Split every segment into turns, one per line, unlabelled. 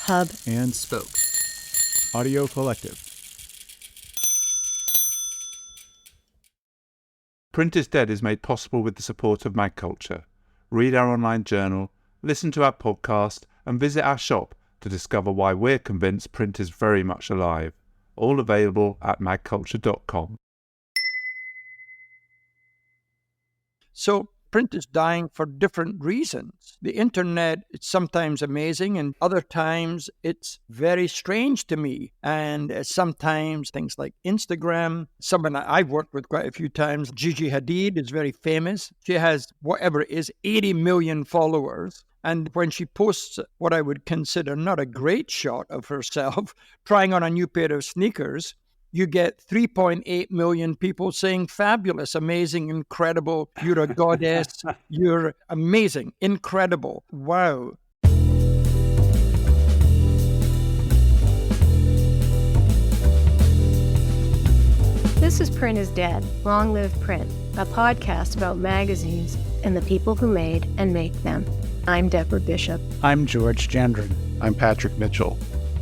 hub,
and spoke. Audio Collective.
Print is Dead is made possible with the support of MagCulture. Read our online journal, listen to our podcast, and visit our shop to discover why we're convinced print is very much alive. All available at magculture.com.
So print is dying for different reasons. The internet is sometimes amazing and other times it's very strange to me. And sometimes things like Instagram, someone I've worked with quite a few times, Gigi Hadid is very famous. She has whatever it is, 80 million followers. And when she posts what I would consider not a great shot of herself trying on a new pair of sneakers, you get 3.8 million people saying, fabulous, amazing, incredible, you're a goddess, you're amazing, incredible, wow.
This is Print is Dead, Long Live Print, a podcast about magazines and the people who made and make them. I'm Deborah Bishop.
I'm George Gendron.
I'm Patrick Mitchell.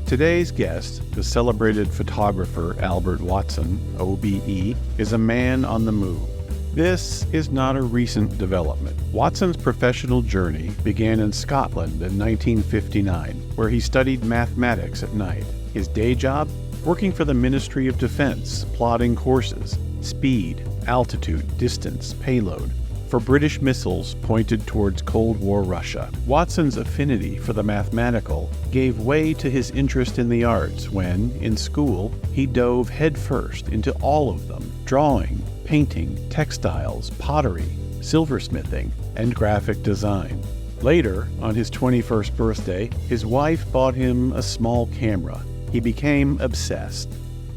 Today's guest, the celebrated photographer Albert Watson, OBE, is a man on the move. This is not a recent development. Watson's professional journey began in Scotland in 1959, where he studied mathematics at night. His day job? Working for the Ministry of Defense, plotting courses, speed, altitude, distance, payload, for British missiles pointed towards Cold War Russia. Watson's affinity for the mathematical gave way to his interest in the arts when, in school, he dove headfirst into all of them: drawing, painting, textiles, pottery, silversmithing, and graphic design. Later, on his 21st birthday, his wife bought him a small camera. He became obsessed.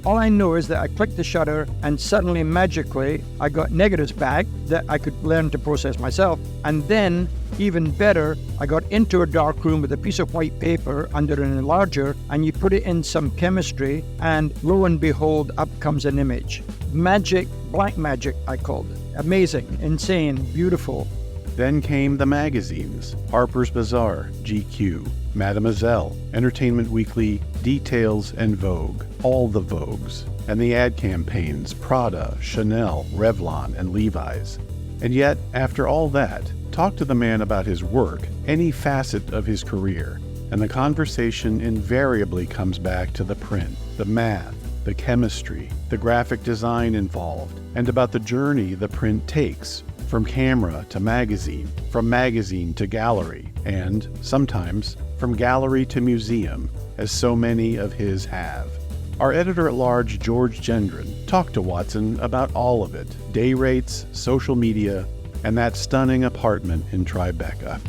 All I know is that I clicked the shutter and suddenly, magically, I got negatives back that I could learn to process myself. And then, even better, I got into a dark room with a piece of white paper under an enlarger, and you put it in some chemistry, and lo and behold, up comes an image. Magic, black magic, I called it. Amazing, insane, beautiful.
Then came the magazines: Harper's Bazaar, GQ, Mademoiselle, Entertainment Weekly, Details, and Vogue, all the Vogues, and the ad campaigns: Prada, Chanel, Revlon, and Levi's. And yet, after all that, talk to the man about his work, any facet of his career, and the conversation invariably comes back to the print, the math, the chemistry, the graphic design involved, and about the journey the print takes, from camera to magazine, from magazine to gallery, and, sometimes, from gallery to museum, as so many of his have. Our editor-at-large, George Gendron, talked to Watson about all of it: day rates, social media, and that stunning apartment in Tribeca.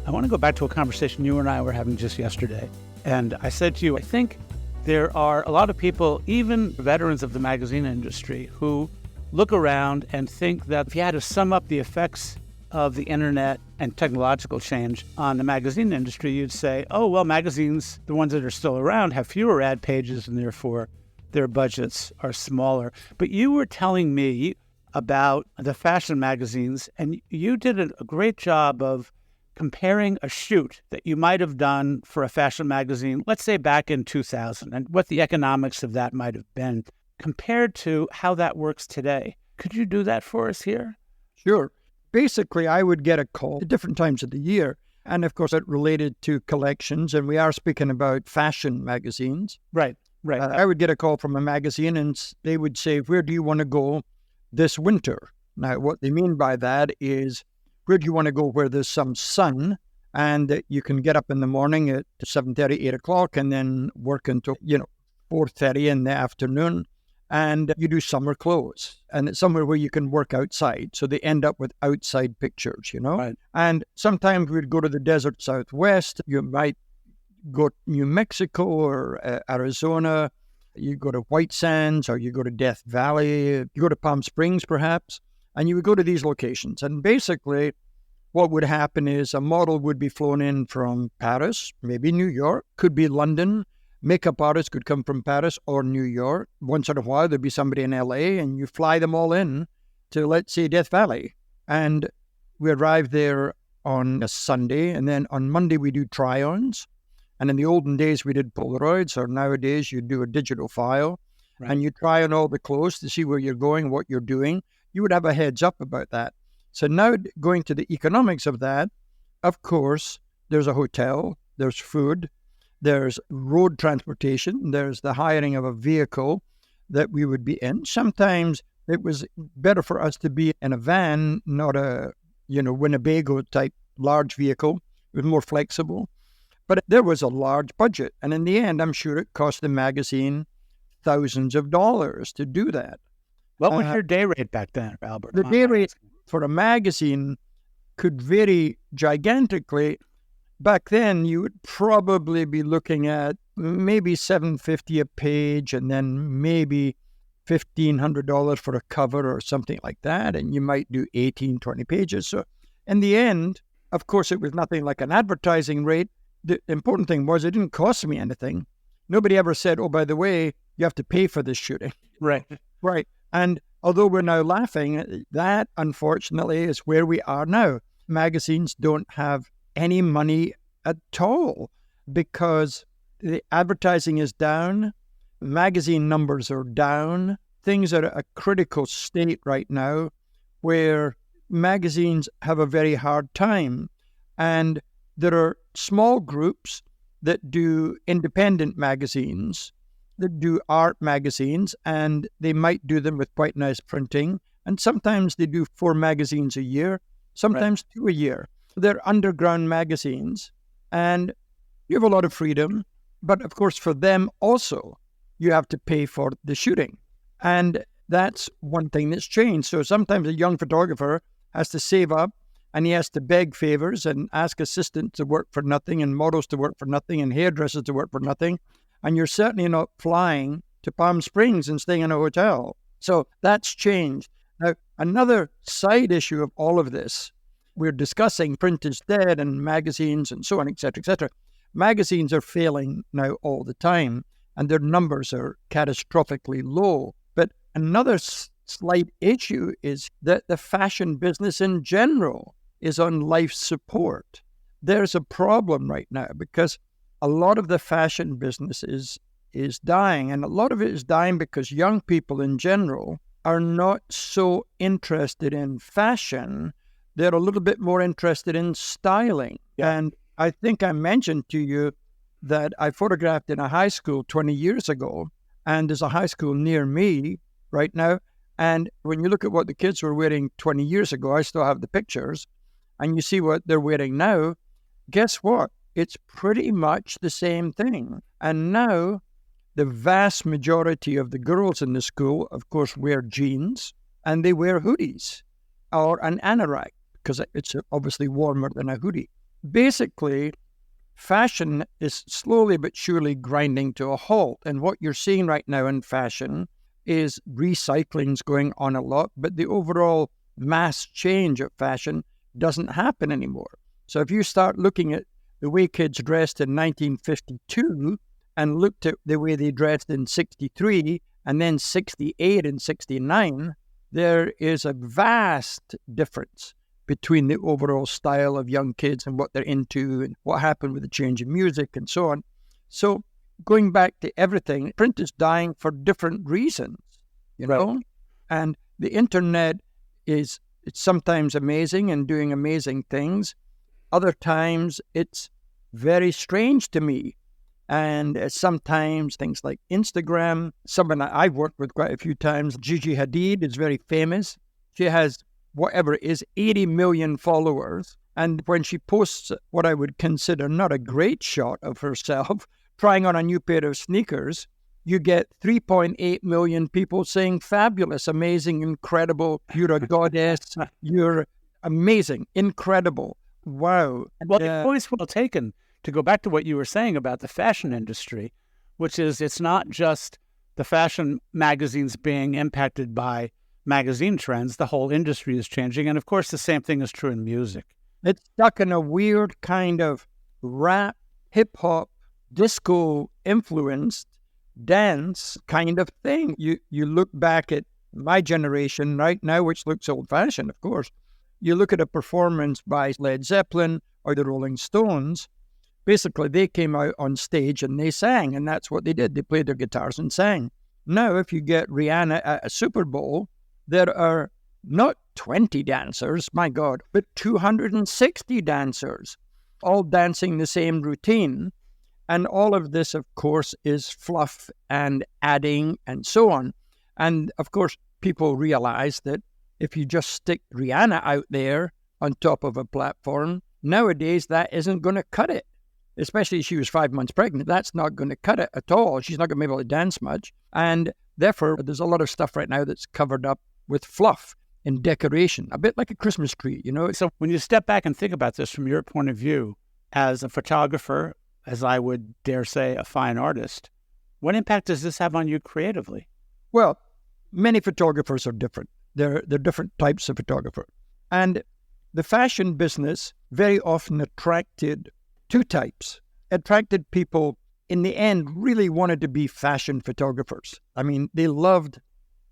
I want to go back to a conversation you and I were having just yesterday. And I said to you, I think there are a lot of people, even veterans of the magazine industry, who look around and think that if you had to sum up the effects of the internet and technological change on the magazine industry, you'd say, oh, well, magazines, the ones that are still around, have fewer ad pages and therefore their budgets are smaller. But you were telling me about the fashion magazines, and you did a great job of comparing a shoot that you might have done for a fashion magazine, let's say back in 2000, and what the economics of that might have been, compared to how that works today. Could you do that for us here?
Sure. Basically, I would get a call at different times of the year. And of course, it related to collections. And we are speaking about fashion magazines.
Right.
I would get a call from a magazine and they would say, where do you want to go this winter? Now, what they mean by that is, where do you want to go where there's some sun and you can get up in the morning at 7:30, 8 o'clock and then work until, 4:30 in the afternoon. And you do summer clothes, and it's somewhere where you can work outside. So they end up with outside pictures,
Right.
And sometimes we'd go to the desert Southwest. You might go to New Mexico or Arizona. You go to White Sands, or you go to Death Valley. You go to Palm Springs, perhaps. And you would go to these locations. And basically, what would happen is a model would be flown in from Paris, maybe New York, could be London. Makeup artists could come from Paris or New York. Once in a while, there'd be somebody in LA, and you fly them all in to, let's say, Death Valley. And we arrive there on a Sunday, and then on Monday we do try-ons. And in the olden days, we did Polaroids, or nowadays you do a digital file, and you try on all the clothes to see where you're going, what you're doing. You would have a heads up about that. So now going to the economics of that, of course, there's a hotel, there's food, there's road transportation, there's the hiring of a vehicle that we would be in. Sometimes it was better for us to be in a van, not a, Winnebago type large vehicle. It was more flexible. But there was a large budget. And in the end, I'm sure it cost the magazine thousands of dollars to do that.
What was your day rate back then, Albert?
The day rate for a magazine could vary gigantically. Back then, you would probably be looking at maybe $750 a page, and then maybe $1,500 for a cover or something like that. And you might do 18, 20 pages. So in the end, of course, it was nothing like an advertising rate. The important thing was it didn't cost me anything. Nobody ever said, oh, by the way, you have to pay for this shooting.
Right.
Right. And although we're now laughing, that unfortunately is where we are now. Magazines don't have any money at all because the advertising is down. Magazine numbers are down. Things are at a critical state right now where magazines have a very hard time. And there are small groups that do independent magazines, that do art magazines, and they might do them with quite nice printing. And sometimes they do 4 magazines a year, sometimes 2 a year. They're underground magazines, and you have a lot of freedom. But of course, for them also, you have to pay for the shooting. And that's one thing that's changed. So sometimes a young photographer has to save up, and he has to beg favors and ask assistants to work for nothing, and models to work for nothing, and hairdressers to work for nothing. And you're certainly not flying to Palm Springs and staying in a hotel. So that's changed. Now, another side issue of all of this, we're discussing print is dead and magazines and so on, et cetera, et cetera. Magazines are failing now all the time, and their numbers are catastrophically low. But another slight issue is that the fashion business in general is on life support. There's a problem right now because a lot of the fashion business is dying, and a lot of it is dying because young people in general are not so interested in fashion. They're a little bit more interested in styling. Yeah. And I think I mentioned to you that I photographed in a high school 20 years ago, and there's a high school near me right now. And when you look at what the kids were wearing 20 years ago, I still have the pictures, and you see what they're wearing now, guess what? It's pretty much the same thing. And now the vast majority of the girls in the school, of course, wear jeans, and they wear hoodies or an anorak because it's obviously warmer than a hoodie. Basically, fashion is slowly but surely grinding to a halt. And what you're seeing right now in fashion is recycling's going on a lot, but the overall mass change of fashion doesn't happen anymore. So if you start looking at the way kids dressed in 1952 and looked at the way they dressed in 63 and then 68 and 69, there is a vast difference between the overall style of young kids and what they're into and what happened with the change in music and so on. So going back to everything, print is dying for different reasons, you know? And the internet it's sometimes amazing and doing amazing things. Other times it's very strange to me. And sometimes things like Instagram, someone I've worked with quite a few times, Gigi Hadid is very famous. She has whatever it is, 80 million followers. And when she posts what I would consider not a great shot of herself, trying on a new pair of sneakers, you get 3.8 million people saying, fabulous, amazing, incredible, you're a goddess, you're amazing, incredible, wow.
Well, the point's well taken. To go back to what you were saying about the fashion industry, which is it's not just the fashion magazines being impacted by magazine trends, the whole industry is changing. And of course, the same thing is true in music.
It's stuck in a weird kind of rap, hip-hop, disco-influenced dance kind of thing. You look back at my generation right now, which looks old-fashioned, of course, You look at a performance by Led Zeppelin or the Rolling Stones, basically they came out on stage and they sang, and that's what they did. They played their guitars and sang. Now, if you get Rihanna at a Super Bowl, there are not 20 dancers, my God, but 260 dancers, all dancing the same routine. And all of this, of course, is fluff and adding and so on. And, of course, people realize that if you just stick Rihanna out there on top of a platform, nowadays that isn't going to cut it. Especially if she was 5 months pregnant, that's not going to cut it at all. She's not going to be able to dance much. And therefore, there's a lot of stuff right now that's covered up with fluff and decoration, a bit like a Christmas tree, you know?
So when you step back and think about this from your point of view, as a photographer, as I would dare say, a fine artist, what impact does this have on you creatively?
Well, many photographers are different. They're different types of photographer. And the fashion business very often attracted two types. Attracted people, in the end, really wanted to be fashion photographers. I mean, they loved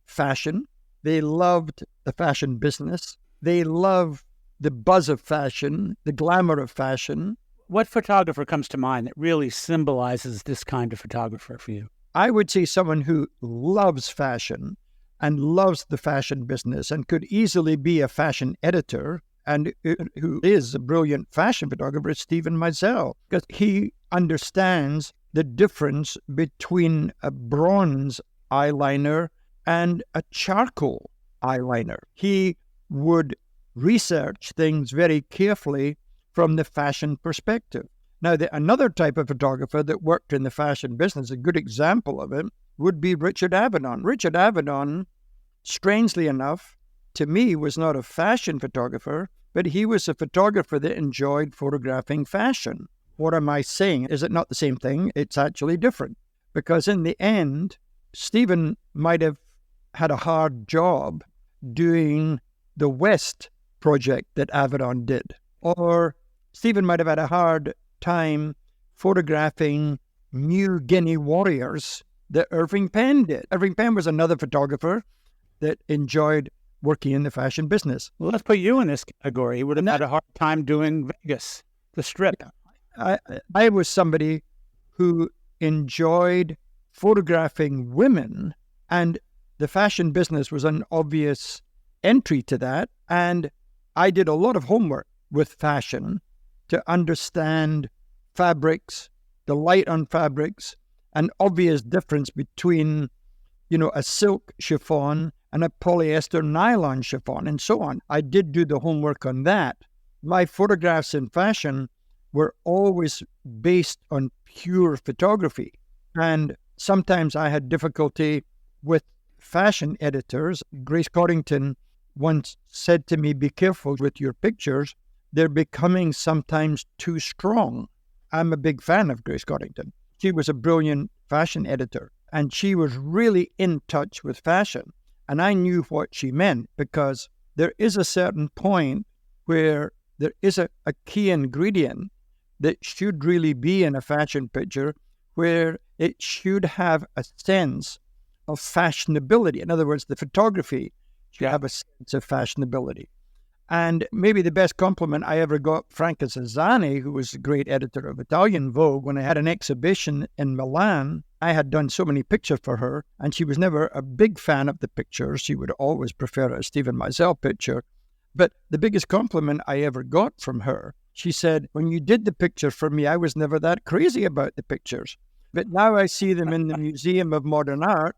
fashion. They loved the fashion business. They loved the buzz of fashion, the glamour of fashion.
What photographer comes to mind that really symbolizes this kind of photographer for you?
I would say someone who loves fashion and loves the fashion business and could easily be a fashion editor and who is a brilliant fashion photographer is Steven Meisel, because he understands the difference between a bronze eyeliner and a charcoal eyeliner. He would research things very carefully from the fashion perspective. Now, another type of photographer that worked in the fashion business, a good example of it, would be Richard Avedon. Richard Avedon, strangely enough, to me, was not a fashion photographer, but he was a photographer that enjoyed photographing fashion. What am I saying? Is it not the same thing? It's actually different. Because in the end, Stephen might have had a hard job doing the West project that Avedon did. Or Stephen might have had a hard time photographing New Guinea warriors that Irving Penn did. Irving Penn was another photographer that enjoyed working in the fashion business.
Well, let's put you in this category. You would have had a hard time doing Vegas, the Strip.
I was somebody who enjoyed photographing women, and the fashion business was an obvious entry to that. And I did a lot of homework with fashion to understand fabrics, the light on fabrics, an obvious difference between, a silk chiffon and a polyester nylon chiffon, and so on. I did do the homework on that. My photographs in fashion were always based on pure photography. And sometimes I had difficulty with fashion editors. Grace Coddington once said to me, "Be careful with your pictures. They're becoming sometimes too strong." I'm a big fan of Grace Coddington. She was a brilliant fashion editor, and she was really in touch with fashion. And I knew what she meant, because there is a certain point where there is a key ingredient that should really be in a fashion picture, where it should have a sense of fashionability. In other words, the photography should have a sense of fashionability. And maybe the best compliment I ever got, Franca Zazzani, who was a great editor of Italian Vogue, when I had an exhibition in Milan, I had done so many pictures for her, and she was never a big fan of the pictures. She would always prefer a Steven Meisel picture. But the biggest compliment I ever got from her, she said, "When you did the picture for me, I was never that crazy about the pictures. But now I see them in the Museum of Modern Art,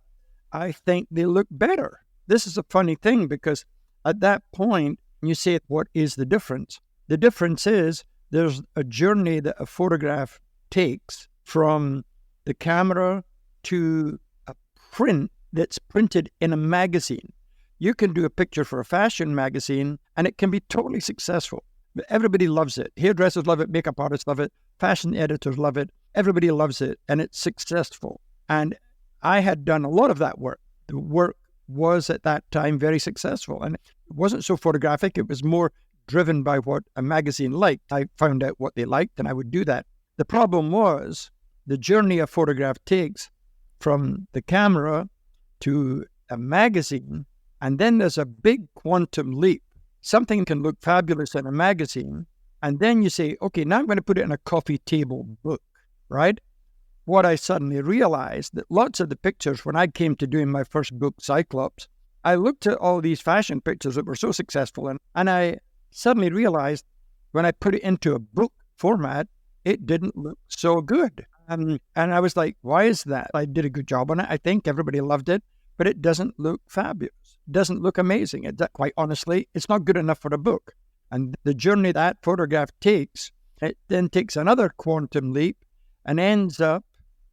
I think they look better." This is a funny thing, because at that point, you say, what is the difference? The difference is there's a journey that a photograph takes from the camera to a print that's printed in a magazine. You can do a picture for a fashion magazine and it can be totally successful. Everybody loves it. Hairdressers love it, makeup artists love it, fashion editors love it. Everybody loves it, and it's successful. And I had done a lot of that work. The work was at that time very successful, and it wasn't so photographic. It was more driven by what a magazine liked. I found out what they liked, and I would do that. The problem was the journey a photograph takes from the camera to a magazine, and then there's a big quantum leap something can look fabulous in a magazine, and then you say, okay, now I'm going to put it in a coffee table book, right? What I suddenly realized that lots of the pictures, when I came to doing my first book, Cyclops, I looked at all these fashion pictures that were so successful, and I suddenly realized when I put it into a book format, it didn't look so good. And I was like, why is that? I did a good job on it. I think everybody loved it, but it doesn't look fabulous. It doesn't look amazing. Quite honestly, it's not good enough for a book. And the journey that photograph takes, it then takes another quantum leap and ends up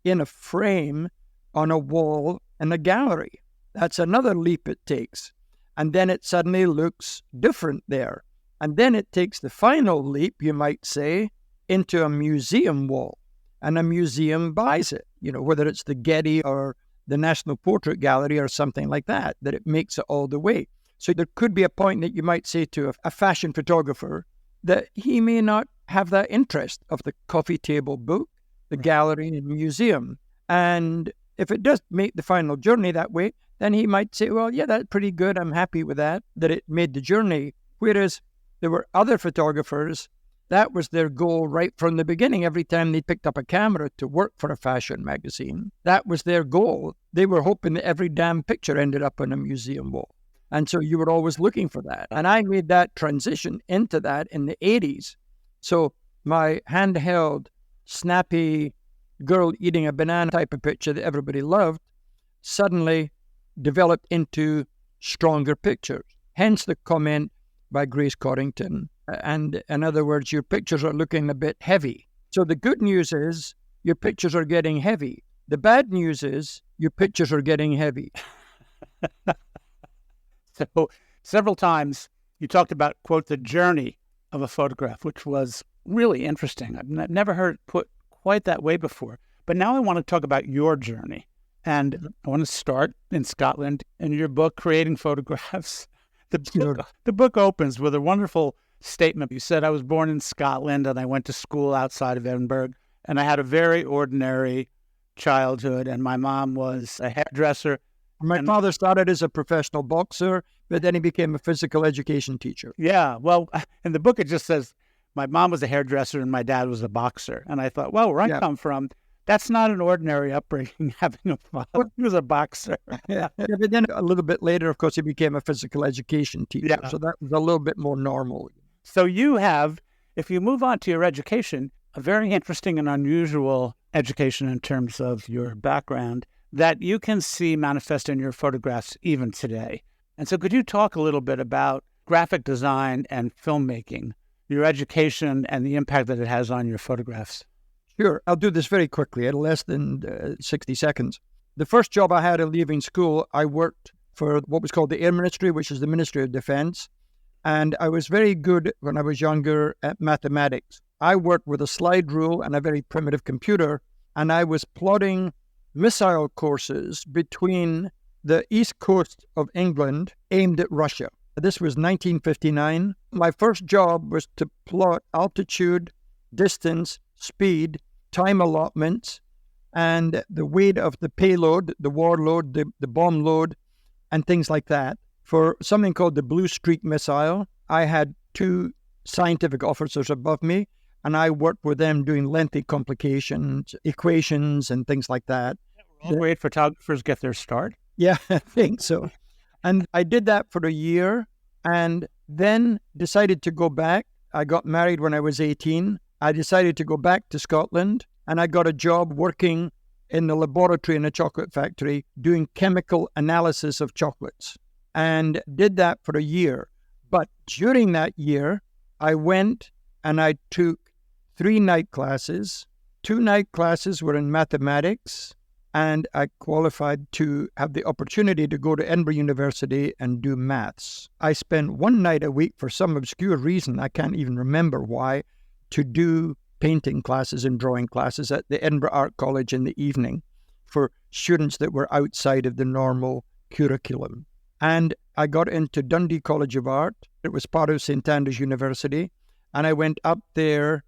in a frame on a wall in a gallery. That's another leap it takes. And then it suddenly looks different there. And then it takes the final leap, you might say, into a museum wall. And a museum buys it, whether it's the Getty or the National Portrait Gallery or something like that it makes it all the way. So there could be a point that you might say to a fashion photographer that he may not have that interest of the coffee table book, the gallery and museum. And if it does make the final journey that way, then he might say, well, yeah, that's pretty good. I'm happy with that it made the journey. Whereas there were other photographers, that was their goal right from the beginning. Every time they picked up a camera to work for a fashion magazine, that was their goal. They were hoping that every damn picture ended up on a museum wall. And so you were always looking for that. And I made that transition into that in the 80s. So my handheld, snappy girl eating a banana type of picture that everybody loved suddenly developed into stronger pictures. Hence the comment by Grace Corrington. And in other words, your pictures are looking a bit heavy. So the good news is your pictures are getting heavy. The bad news is your pictures are getting heavy.
So several times you talked about, quote, the journey of a photograph, which was really interesting. I've never heard it put quite that way before. But now I want to talk about your journey. And I want to start in Scotland. In your book, Creating Photographs, the book opens with a wonderful statement. You said, I was born in Scotland and I went to school outside of Edinburgh, and I had a very ordinary childhood, and my mom was a hairdresser.
My father started as a professional boxer, but then he became a physical education teacher.
Yeah, well, in the book it just says, my mom was a hairdresser and my dad was a boxer. And I thought, well, where I come from, that's not an ordinary upbringing, having a father who was a boxer.
Yeah, but then a little bit later, of course, he became a physical education teacher. Yeah. So that was a little bit more normal.
So you have, if you move on to your education, a very interesting and unusual education in terms of your background that you can see manifest in your photographs even today. And so could you talk a little bit about graphic design and filmmaking, your education and the impact that it has on your photographs?
Sure. I'll do this very quickly, in less than 60 seconds. The first job I had in leaving school, I worked for what was called the Air Ministry, which is the Ministry of Defense. And I was very good when I was younger at mathematics. I worked with a slide rule and a very primitive computer, and I was plotting missile courses between the east coast of England aimed at Russia. This was 1959. My first job was to plot altitude, distance, speed, time allotments, and the weight of the payload, the warload, the bomb load, and things like that. For something called the Blue Streak missile, I had 2 scientific officers above me, and I worked with them doing lengthy complications, equations, and things like that.
Great photographers get their start.
Yeah, I think so. And I did that for a year and then decided to go back. I got married when I was 18. I decided to go back to Scotland, and I got a job working in the laboratory in a chocolate factory doing chemical analysis of chocolates, and did that for a year. But during that year, I went and I took 3 night classes. 2 night classes were in mathematics, and I qualified to have the opportunity to go to Edinburgh University and do maths. I spent 1 night a week for some obscure reason, I can't even remember why, to do painting classes and drawing classes at the Edinburgh Art College in the evening for students that were outside of the normal curriculum. And I got into Dundee College of Art. It was part of St Andrews University. And I went up there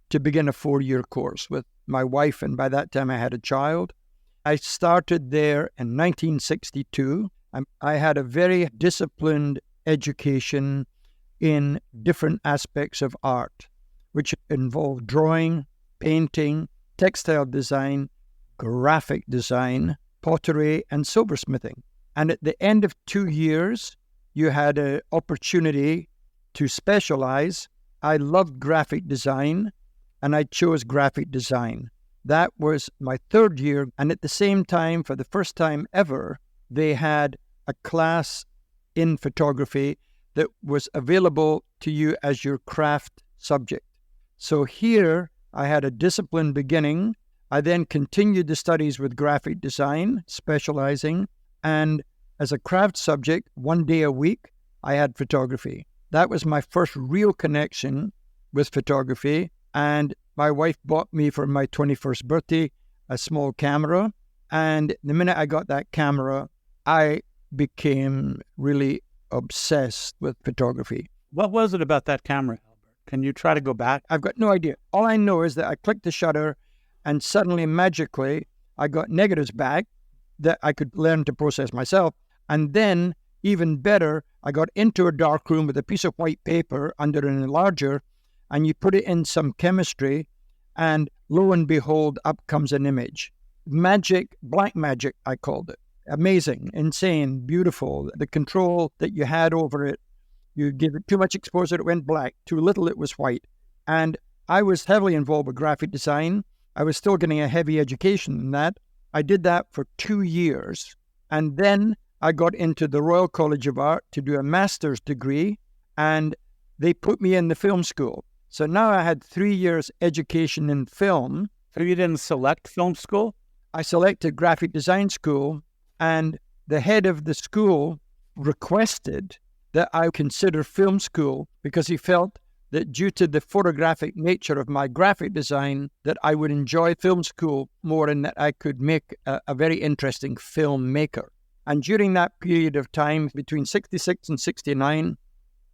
to begin a 4-year course with my wife, and by that time I had a child. I started there in 1962. I had a very disciplined education, in different aspects of art, which involve drawing, painting, textile design, graphic design, pottery, and silversmithing. And at the end of 2 years, you had an opportunity to specialize. I loved graphic design, and I chose graphic design. That was my 3rd year, and at the same time, for the first time ever, they had a class in photography that was available to you as your craft subject. So here, I had a discipline beginning. I then continued the studies with graphic design, specializing, and as a craft subject, 1 day a week, I had photography. That was my first real connection with photography, and my wife bought me for my 21st birthday a small camera, and the minute I got that camera, I became really obsessed with photography.
What was it about that camera, Albert? Can you try to go back?
I've got no idea. All I know is that I clicked the shutter, and suddenly, magically, I got negatives back that I could learn to process myself. And then, even better, I got into a dark room with a piece of white paper under an enlarger, and you put it in some chemistry, and lo and behold, up comes an image. Magic, black magic, I called it. Amazing, insane, beautiful. The control that you had over it, you give it too much exposure, it went black. Too little, it was white. And I was heavily involved with graphic design. I was still getting a heavy education in that. I did that for 2 years. And then I got into the Royal College of Art to do a master's degree, and they put me in the film school. So now I had 3 years education in film.
So you didn't select film school?
I selected graphic design school, and the head of the school requested that I consider film school because he felt that due to the photographic nature of my graphic design, that I would enjoy film school more and that I could make a very interesting filmmaker. And during that period of time, between 66 and 69,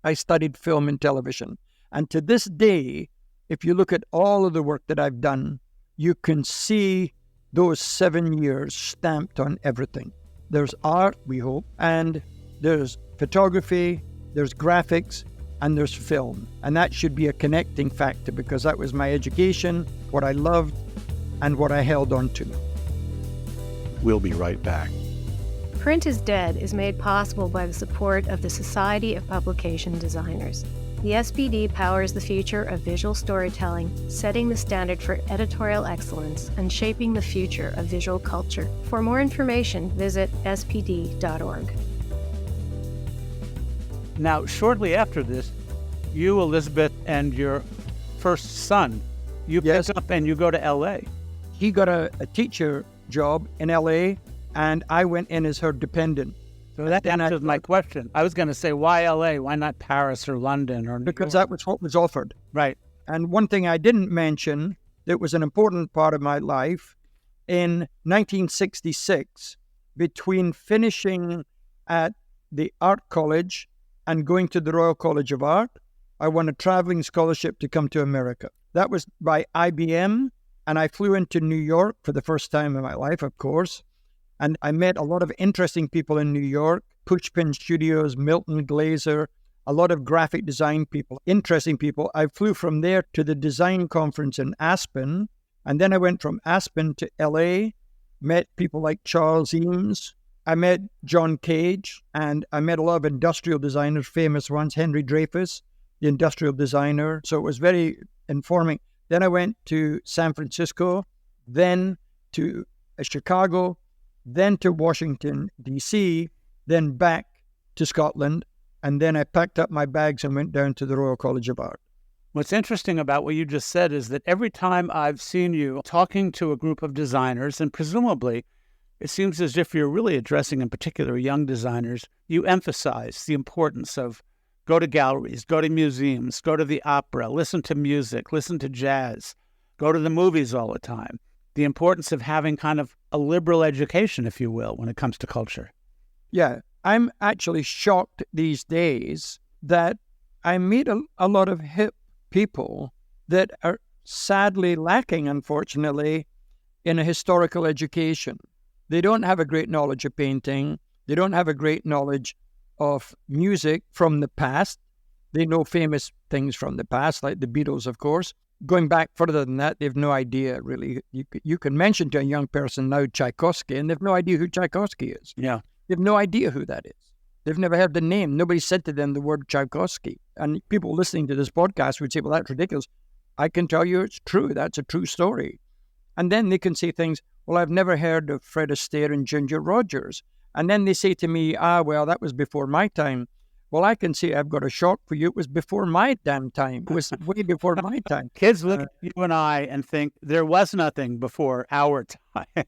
I studied film and television. And to this day, if you look at all of the work that I've done, you can see those 7 years stamped on everything. There's art, we hope, and there's photography, there's graphics, and there's film. And that should be a connecting factor because that was my education, what I loved, and what I held on to.
We'll be right back.
Print is Dead is made possible by the support of the Society of Publication Designers. The SPD powers the future of visual storytelling, setting the standard for editorial excellence and shaping the future of visual culture. For more information, visit spd.org.
Now, shortly after this, you, Elizabeth, and your first son, you
Yes.
pick up and you go to L.A.
He got a teacher job in LA, and I went in as her dependent.
So that
Then I-
answers my question. I was going to say, why L.A.? Why not Paris or London or New
Because
York?
that was what was offered.
Right.
And one thing I didn't mention that was an important part of my life, in 1966, between finishing at the art college and going to the Royal College of Art, I won a traveling scholarship to come to America. That was by IBM, and I flew into New York for the first time in my life, of course. And I met a lot of interesting people in New York, Pushpin Studios, Milton Glaser, a lot of graphic design people, interesting people. I flew from there to the design conference in Aspen, and then I went from Aspen to LA, met people like Charles Eames. I met John Cage, and I met a lot of industrial designers, famous ones, Henry Dreyfuss, the industrial designer. So it was very informing. Then I went to San Francisco, then to Chicago, then to Washington, D.C., then back to Scotland, and then I packed up my bags and went down to the Royal College of Art.
What's interesting about what you just said is that every time I've seen you talking to a group of designers, and presumably it seems as if you're really addressing in particular young designers, you emphasize the importance of go to galleries, go to museums, go to the opera, listen to music, listen to jazz, go to the movies all the time. The importance of having kind of a liberal education, if you will, when it comes to culture.
Yeah, I'm actually shocked these days that I meet a lot of hip people that are sadly lacking, unfortunately, in a historical education. They don't have a great knowledge of painting. They don't have a great knowledge of music from the past. They know famous things from the past, like the Beatles, of course. Going back further than that, they've no idea, really. You can mention to a young person now Tchaikovsky, and they've no idea who Tchaikovsky is.
Yeah.
They've no idea who that is. They've never heard the name. Nobody said to them the word Tchaikovsky. And people listening to this podcast would say, well, that's ridiculous. I can tell you it's true. That's a true story. And then they can say things, well, I've never heard of Fred Astaire and Ginger Rogers. And then they say to me, well, that was before my time. Well, I can say I've got a shock for you. It was before my damn time. It was way before my time.
Kids look at you and I and think there was nothing before our time.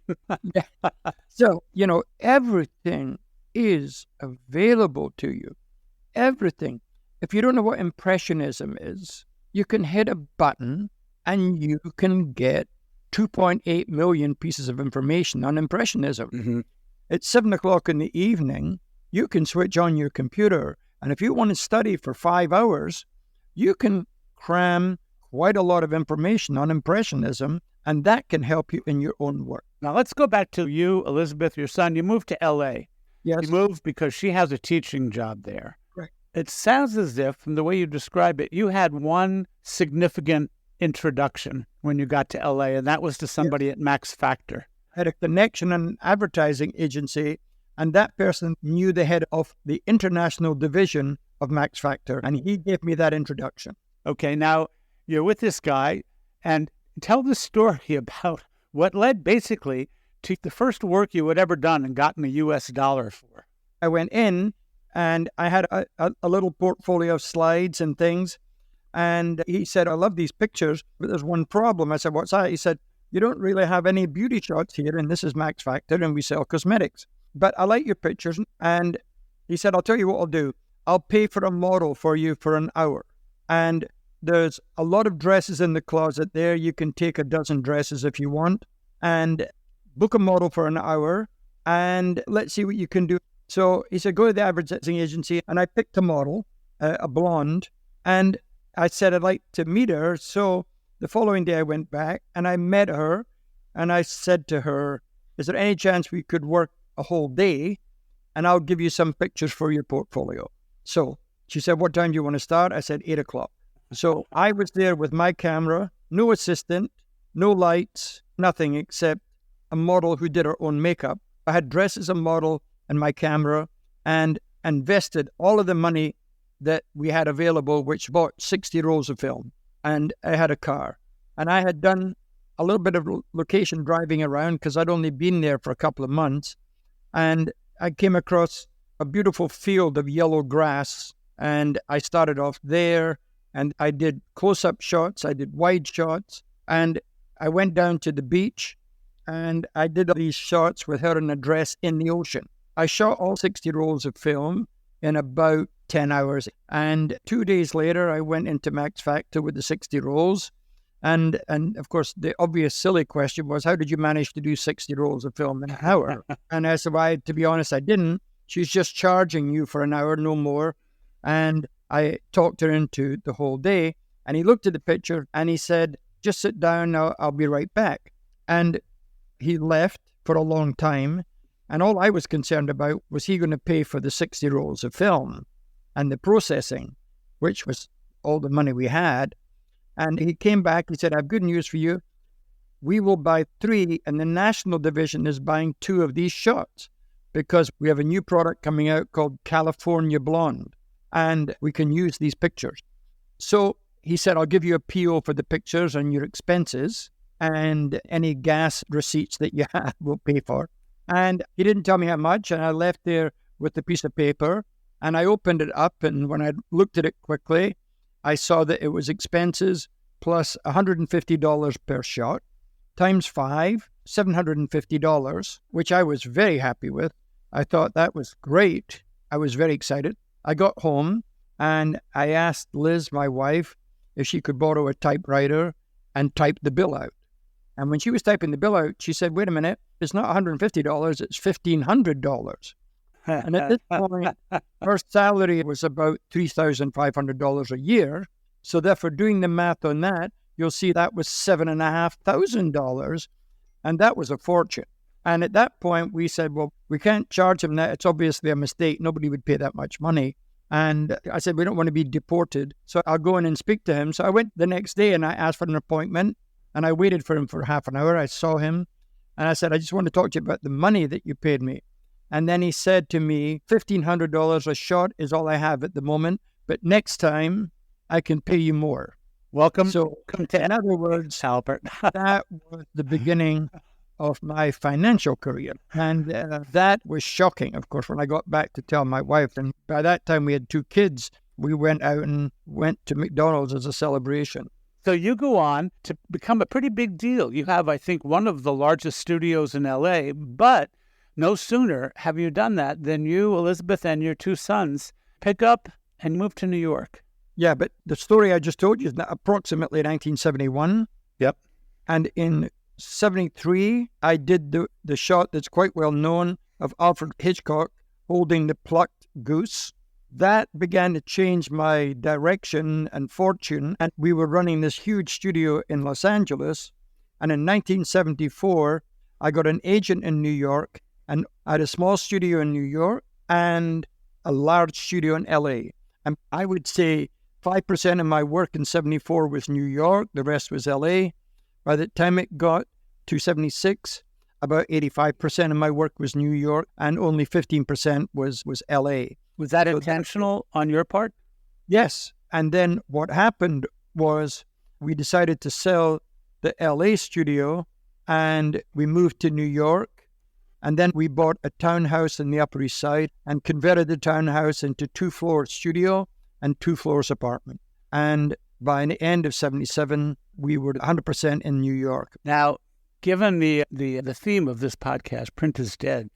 Yeah. So, everything is available to you. Everything. If you don't know what Impressionism is, you can hit a button and you can get 2.8 million pieces of information on Impressionism.
Mm-hmm.
It's 7 o'clock in the evening. You can switch on your computer. And if you want to study for 5 hours, you can cram quite a lot of information on Impressionism, and that can help you in your own work.
Now, let's go back to you, Elizabeth, your son. You moved to L.A.
Yes.
You moved because she has a teaching job there.
Right.
It sounds as if, from the way you describe it, you had one significant introduction when you got to L.A., and that was to somebody at Max Factor.
I had a connection in an advertising agency, and that person knew the head of the international division of Max Factor, and he gave me that introduction.
Okay, now you're with this guy, and tell the story about what led basically to the first work you had ever done and gotten a U.S. dollar for.
I went in, and I had a little portfolio of slides and things, and he said, I love these pictures, but there's one problem. I said, what's that? He said, you don't really have any beauty shots here, and this is Max Factor, and we sell cosmetics. But I like your pictures. And he said, I'll tell you what I'll do. I'll pay for a model for you for an hour. And there's a lot of dresses in the closet there. You can take a dozen dresses if you want and book a model for an hour and let's see what you can do. So he said, go to the advertising agency. And I picked a model, a blonde, and I said, I'd like to meet her. So the following day I went back and I met her and I said to her, is there any chance we could work a whole day and I'll give you some pictures for your portfolio? So she said, what time do you want to start? I said, 8 o'clock. So I was there with my camera, no assistant, no lights, nothing except a model who did her own makeup. I had dressed as a model and my camera and invested all of the money that we had available, which bought 60 rolls of film. And I had a car. And I had done a little bit of location driving around because I'd only been there for a couple of months. And I came across a beautiful field of yellow grass, and I started off there, and I did close-up shots, I did wide shots, and I went down to the beach, and I did these shots with her in a dress in the ocean. I shot all 60 rolls of film in about 10 hours, and 2 days later, I went into Max Factor with the 60 rolls, and of course, the obvious silly question was, how did you manage to do 60 rolls of film in an hour? And I said, well, to be honest, I didn't. She's just charging you for an hour, no more. And I talked her into the whole day. And he looked at the picture and he said, just sit down, I'll be right back. And he left for a long time. And all I was concerned about was he going to pay for the 60 rolls of film and the processing, which was all the money we had. And he came back, he said, I have good news for you. We will buy 3, and the national division is buying 2 of these shots because we have a new product coming out called California Blonde, and we can use these pictures. So he said, I'll give you a PO for the pictures and your expenses, and any gas receipts that you have we'll pay for. And he didn't tell me how much, and I left there with the piece of paper, and I opened it up, and when I looked at it quickly, I saw that it was expenses plus $150 per shot, times 5, $750, which I was very happy with. I thought that was great. I was very excited. I got home and I asked Liz, my wife, if she could borrow a typewriter and type the bill out. And when she was typing the bill out, she said, wait a minute, it's not $150, it's $1,500. And at this point, her salary was about $3,500 a year. So therefore, doing the math on that, you'll see that was $7,500. And that was a fortune. And at that point, we said, well, we can't charge him that. It's obviously a mistake. Nobody would pay that much money. And I said, we don't want to be deported, so I'll go in and speak to him. So I went the next day and I asked for an appointment, and I waited for him for half an hour. I saw him, and I said, I just want to talk to you about the money that you paid me. And then he said to me, $1,500 a shot is all I have at the moment, but next time I can pay you more.
Welcome.
So, in other words,
Harper.
that was the beginning of my financial career. And that was shocking, of course, when I got back to tell my wife. And by that time, we had 2 kids. We went out and went to McDonald's as a celebration.
So you go on to become a pretty big deal. You have, I think, one of the largest studios in L.A., but no sooner have you done that than you, Elizabeth, and your 2 sons pick up and move to New York.
Yeah, but the story I just told you is approximately 1971.
Yep.
And in 73, I did the shot that's quite well known of Alfred Hitchcock holding the plucked goose. That began to change my direction and fortune. And we were running this huge studio in Los Angeles. And in 1974, I got an agent in New York, and I had a small studio in New York and a large studio in LA. And I would say 5% of my work in 74 was New York, the rest was LA. By the time it got to 76, about 85% of my work was New York, and only 15% was LA.
Was that intentional on your part?
Yes. And then what happened was we decided to sell the LA studio, and we moved to New York. And then we bought a townhouse in the Upper East Side and converted the townhouse into 2-floor studio and 2 floors apartment. And by the end of 77, we were 100% in New York.
Now, given the theme of this podcast, Print is Dead,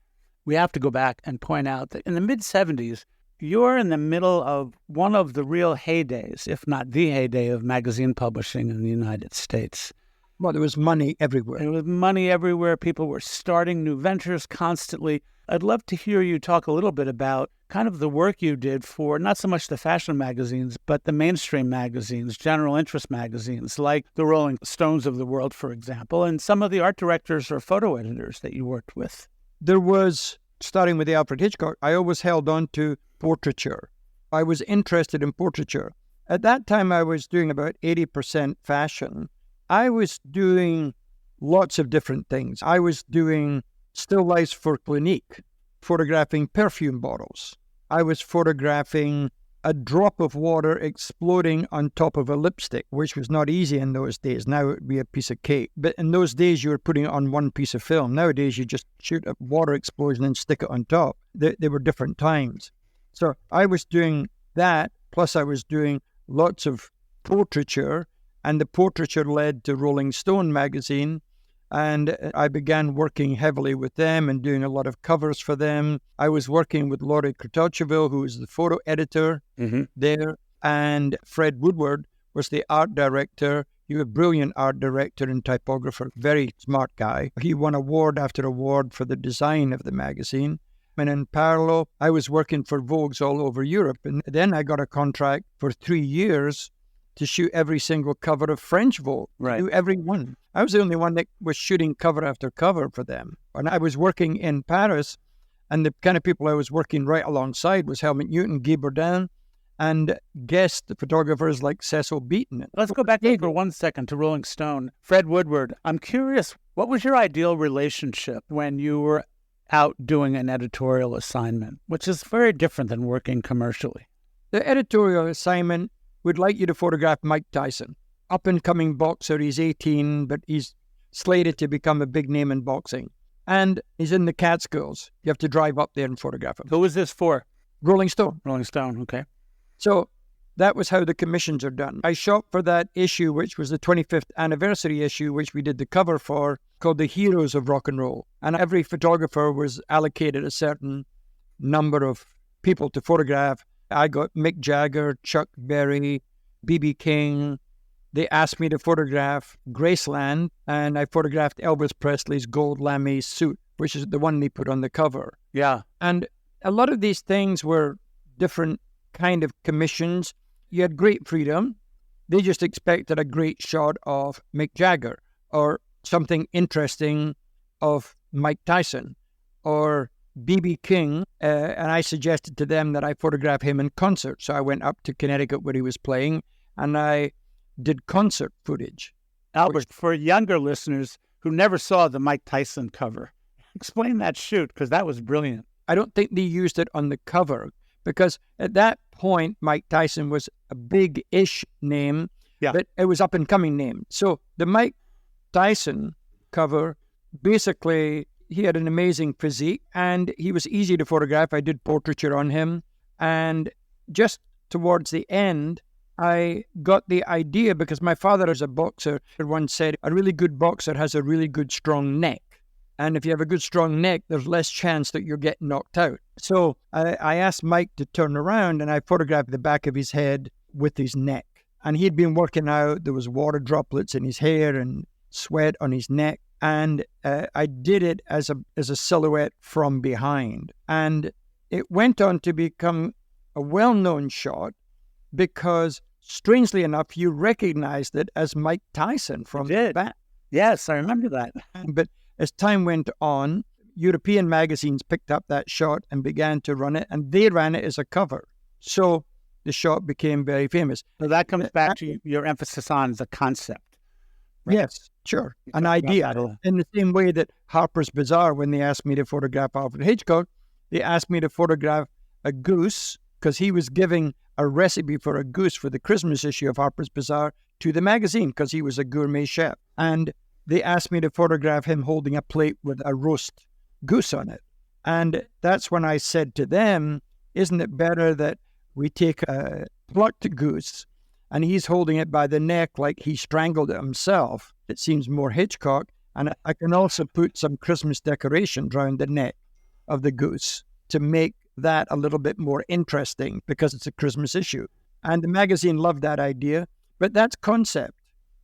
we have to go back and point out that in the mid-70s, you're in the middle of one of the real heydays, if not the heyday, of magazine publishing in the United States.
Well, there was money everywhere.
There was money everywhere. People were starting new ventures constantly. I'd love to hear you talk a little bit about kind of the work you did for not so much the fashion magazines, but the mainstream magazines, general interest magazines, like the Rolling Stones of the world, for example, and some of the art directors or photo editors that you worked with.
There was, starting with the Alfred Hitchcock, I always held on to portraiture. I was interested in portraiture. At that time, I was doing about 80% fashion. I was doing lots of different things. I was doing still lifes for Clinique, photographing perfume bottles. I was photographing a drop of water exploding on top of a lipstick, which was not easy in those days. Now it would be a piece of cake. But in those days, you were putting it on one piece of film. Nowadays, you just shoot a water explosion and stick it on top. They were different times. So I was doing that, plus I was doing lots of portraiture, and the portraiture led to Rolling Stone magazine, and I began working heavily with them and doing a lot of covers for them. I was working with Laurie Kratochvil, who was the photo editor there, and Fred Woodward was the art director. He was a brilliant art director and typographer, very smart guy. He won award after award for the design of the magazine. And in parallel, I was working for Vogues all over Europe. And then I got a contract for 3 years to shoot every single cover of French Vogue.
Right.
Do every one. I was the only one that was shooting cover after cover for them. And I was working in Paris, and the kind of people I was working right alongside was Helmut Newton, Guy Bourdin, and guest photographers like Cecil Beaton.
Let's go back for 1 second to Rolling Stone. Fred Woodward, I'm curious, what was your ideal relationship when you were out doing an editorial assignment, which is very different than working commercially?
The editorial assignment would like you to photograph Mike Tyson. Up-and-coming boxer, he's 18, but he's slated to become a big name in boxing. And he's in the Catskills. You have to drive up there and photograph him.
Who was this for?
Rolling Stone.
Rolling Stone, okay.
So that was how the commissions are done. I shot for that issue, which was the 25th anniversary issue, which we did the cover for, called The Heroes of Rock and Roll. And every photographer was allocated a certain number of people to photograph. I got Mick Jagger, Chuck Berry, B.B. King. They asked me to photograph Graceland, and I photographed Elvis Presley's gold lame suit, which is the one they put on the cover.
Yeah.
And a lot of these things were different kind of commissions. You had great freedom. They just expected a great shot of Mick Jagger or something interesting of Mike Tyson or B.B. King, and I suggested to them that I photograph him in concert. So I went up to Connecticut where he was playing, and I did concert footage.
Albert, for younger listeners who never saw the Mike Tyson cover, explain that shoot, because that was brilliant.
I don't think they used it on the cover, because at that point, Mike Tyson was a big-ish name, but it was up-and-coming name. So the Mike Tyson cover, basically, he had an amazing physique, and he was easy to photograph. I did portraiture on him, and just towards the end, I got the idea, because my father is a boxer, once said, a really good boxer has a really good strong neck. And if you have a good strong neck, there's less chance that you're getting knocked out. So I asked Mike to turn around, and I photographed the back of his head with his neck. And he'd been working out. There was water droplets in his hair and sweat on his neck. And I did it as a silhouette from behind. And it went on to become a well-known shot because, strangely enough, you recognized it as Mike Tyson from the back.
Yes, I remember that.
But as time went on, European magazines picked up that shot and began to run it, and they ran it as a cover. So the shot became very famous.
So that comes back to your emphasis on the concept. Right?
Yes, sure. An idea. In the same way that Harper's Bazaar, when they asked me to photograph Alfred Hitchcock, they asked me to photograph a goose, because he was giving a recipe for a goose for the Christmas issue of Harper's Bazaar to the magazine, because he was a gourmet chef. And they asked me to photograph him holding a plate with a roast goose on it. And that's when I said to them, isn't it better that we take a plucked goose and he's holding it by the neck like he strangled it himself? It seems more Hitchcock. And I can also put some Christmas decoration around the neck of the goose to make that a little bit more interesting, because it's a Christmas issue. And the magazine loved that idea, but that's concept.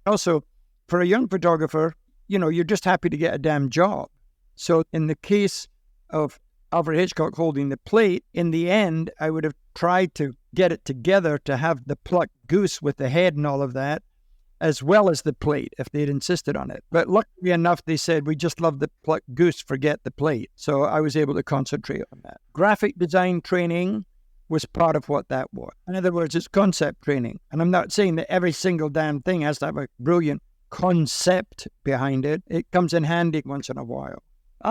Also, for a young photographer, you're just happy to get a damn job. So in the case of Alfred Hitchcock holding the plate, in the end, I would have tried to get it together to have the plucked goose with the head and all of that, as well as the plate, if they'd insisted on it. But luckily enough, they said, we just love the plucked goose, forget the plate. So I was able to concentrate on that. Graphic design training was part of what that was. In other words, it's concept training. And I'm not saying that every single damn thing has to have a brilliant concept behind it. It comes in handy once in a while.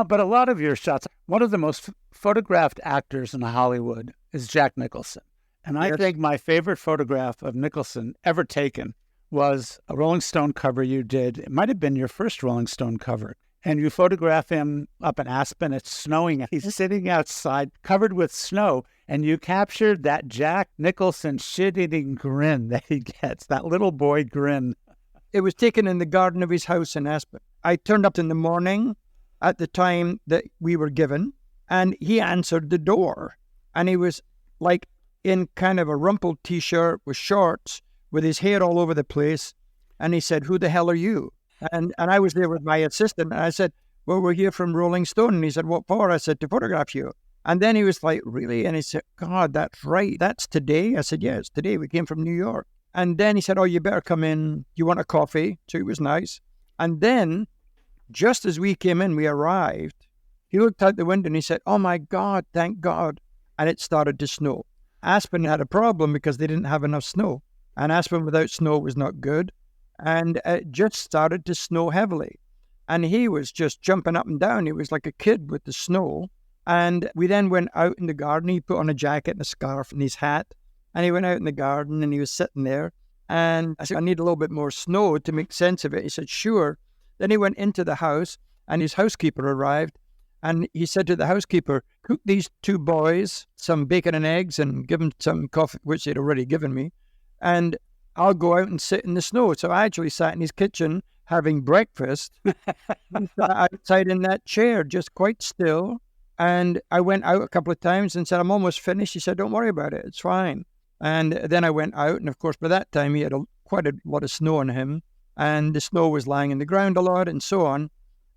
But a lot of your shots, one of the most photographed actors in Hollywood is Jack Nicholson. And I think my favorite photograph of Nicholson ever taken was a Rolling Stone cover you did. It might have been your first Rolling Stone cover. And you photograph him up in Aspen. It's snowing. He's sitting outside covered with snow. And you captured that Jack Nicholson shit-eating grin that he gets, that little boy grin.
It was taken in the garden of his house in Aspen. I turned up in the morning at the time that we were given, and he answered the door. And he was like in kind of a rumpled T-shirt with shorts, with his hair all over the place. And he said, "Who the hell are you?" And I was there with my assistant. And I said, "Well, we're here from Rolling Stone." And he said, "What for?" I said, "To photograph you." And then he was like, "Really?" And he said, "God, that's right. That's today?" I said, "Yeah, it's today. We came from New York." And then he said, "Oh, you better come in. You want a coffee?" So it was nice. And then, just as we came in, we arrived, he looked out the window and he said, "Oh my God, thank God." And it started to snow. Aspen had a problem because they didn't have enough snow. And Aspen without snow was not good. And it just started to snow heavily. And he was just jumping up and down. He was like a kid with the snow. And we then went out in the garden. He put on a jacket and a scarf and his hat. And he went out in the garden and he was sitting there. And I said, "I need a little bit more snow to make sense of it." He said, "Sure." Then he went into the house and his housekeeper arrived. And he said to the housekeeper, "Cook these two boys some bacon and eggs and give them some coffee," which they'd already given me. "And I'll go out and sit in the snow." So I actually sat in his kitchen having breakfast outside in that chair, just quite still. And I went out a couple of times and said, "I'm almost finished." He said, "Don't worry about it. It's fine." And then I went out. And of course, by that time, he had quite a lot of snow on him. And the snow was lying in the ground a lot and so on.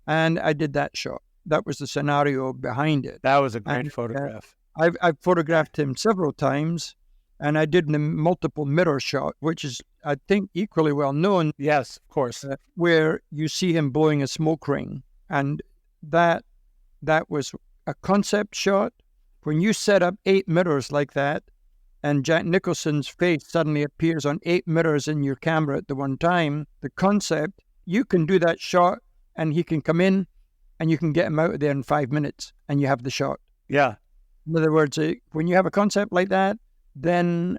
And I did that shot. That was the scenario behind it.
That was a great photograph.
I've photographed him several times. And I did the multiple mirror shot, which is, I think, equally well known.
Yes, of course.
Where you see him blowing a smoke ring. And that was a concept shot, when you set up 8 mirrors like that, and Jack Nicholson's face suddenly appears on 8 mirrors in your camera at the one time, the concept, you can do that shot and he can come in and you can get him out of there in 5 minutes and you have the shot.
Yeah.
In other words, when you have a concept like that, then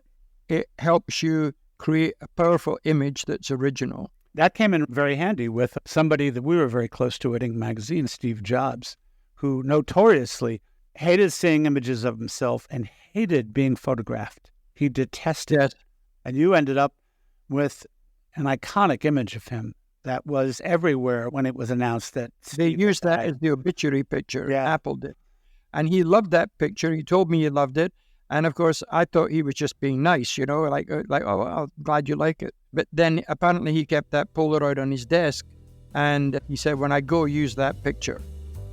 it helps you create a powerful image that's original.
That came in very handy with somebody that we were very close to at Inc. magazine, Steve Jobs, who notoriously hated seeing images of himself and hated being photographed. He detested it. And you ended up with an iconic image of him that was everywhere when it was announced that
They used that as the obituary picture.
Yeah.
Apple did. And he loved that picture. He told me he loved it. And of course, I thought he was just being nice, like, oh, I'm glad you like it. But then apparently he kept that Polaroid on his desk. And he said, when I go, use that picture.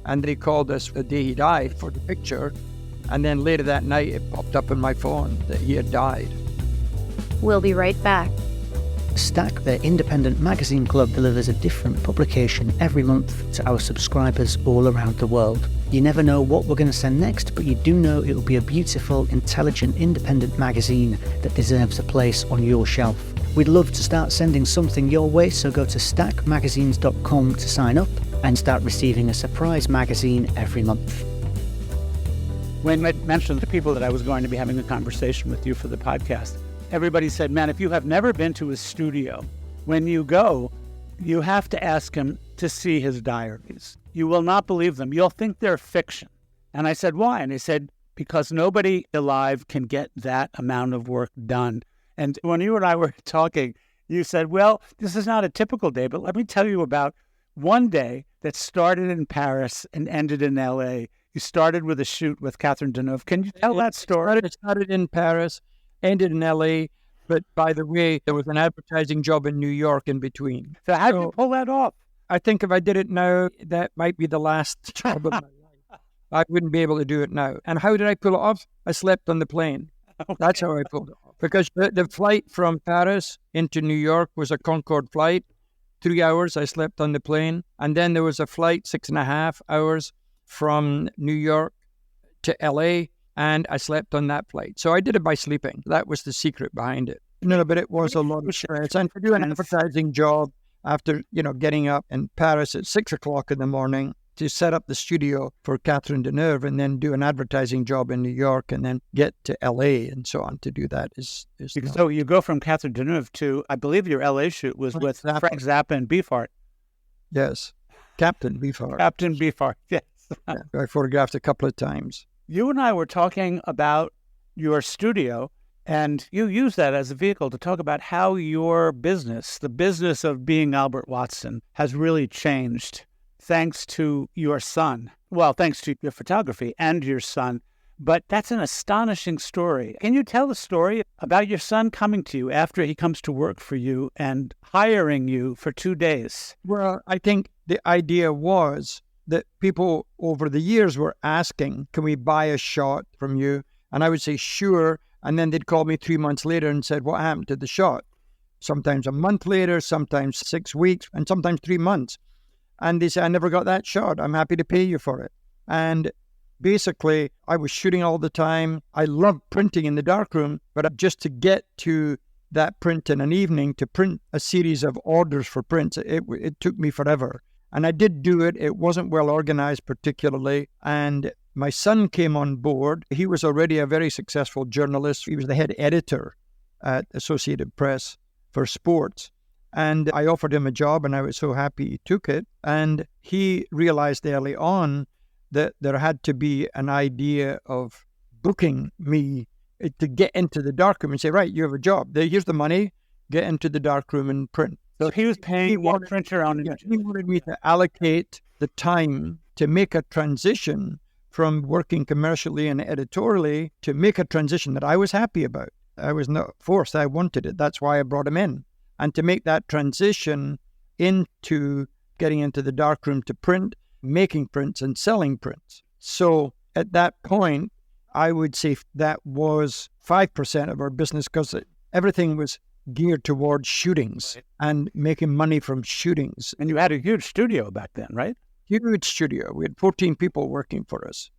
And they called us the day he died for the picture. And then later that night, it popped up in my phone that he had died.
We'll be right back.
Stack, the independent magazine club, delivers a different publication every month to our subscribers all around the world. You never know what we're going to send next, but you do know it will be a beautiful, intelligent, independent magazine that deserves a place on your shelf. We'd love to start sending something your way, so go to stackmagazines.com to sign up and start receiving a surprise magazine every month.
When I mentioned to people that I was going to be having a conversation with you for the podcast, everybody said, man, if you have never been to his studio, when you go, you have to ask him to see his diaries. You will not believe them. You'll think they're fiction. And I said, why? And he said, because nobody alive can get that amount of work done. And when you and I were talking, you said, well, this is not a typical day, but let me tell you about one day that started in Paris and ended in L.A. You started with a shoot with Catherine Deneuve. Can you tell that story?
It started in Paris, ended in L.A., but by the way, there was an advertising job in New York in between.
So how did you pull that off?
I think if I did it now, that might be the last job of my life. I wouldn't be able to do it now. And how did I pull it off? I slept on the plane. Okay. That's how I pulled it off. Because the flight from Paris into New York was a Concorde flight. 3 hours I slept on the plane. And then there was a flight, 6.5 hours from New York to L.A., and I slept on that flight. So I did it by sleeping. That was the secret behind it. No, but it was a lot of stress. And to do an advertising job after, getting up in Paris at 6 o'clock in the morning to set up the studio for Catherine Deneuve and then do an advertising job in New York and then get to L.A. and so on to do that is
So you go from Catherine Deneuve to, I believe your L.A. shoot was with Frank Zappa and Beefheart.
Yes, Captain Beefheart.
Captain Beefheart, yes.
I photographed a couple of times.
You and I were talking about your studio, and you use that as a vehicle to talk about how your business, the business of being Albert Watson, has really changed thanks to your son. Well, thanks to your photography and your son. But that's an astonishing story. Can you tell the story about your son coming to you after he comes to work for you and hiring you for 2 days?
Well, I think the idea was that people over the years were asking, can we buy a shot from you? And I would say, sure. And then they'd call me 3 months later and said, what happened to the shot? Sometimes a month later, sometimes 6 weeks, and sometimes 3 months. And they said, I never got that shot. I'm happy to pay you for it. And basically, I was shooting all the time. I loved printing in the darkroom, but just to get to that print in an evening, to print a series of orders for prints, it took me forever. And I did do it. It wasn't well organized particularly. And my son came on board. He was already a very successful journalist. He was the head editor at Associated Press for sports. And I offered him a job, and I was so happy he took it. And he realized early on that there had to be an idea of booking me to get into the darkroom and say, right, you have a job. Here's the money. Get into the darkroom and print.
So he was paying one printer on it.
He wanted me to allocate the time to make a transition from working commercially and editorially to make a transition that I was happy about. I was not forced. I wanted it. That's why I brought him in. And to make that transition into getting into the darkroom to print, making prints and selling prints. So at that point, I would say that was 5% of our business because everything was geared towards shootings and making money from shootings.
And you had a huge studio back then, right?
Huge studio. We had 14 people working for us.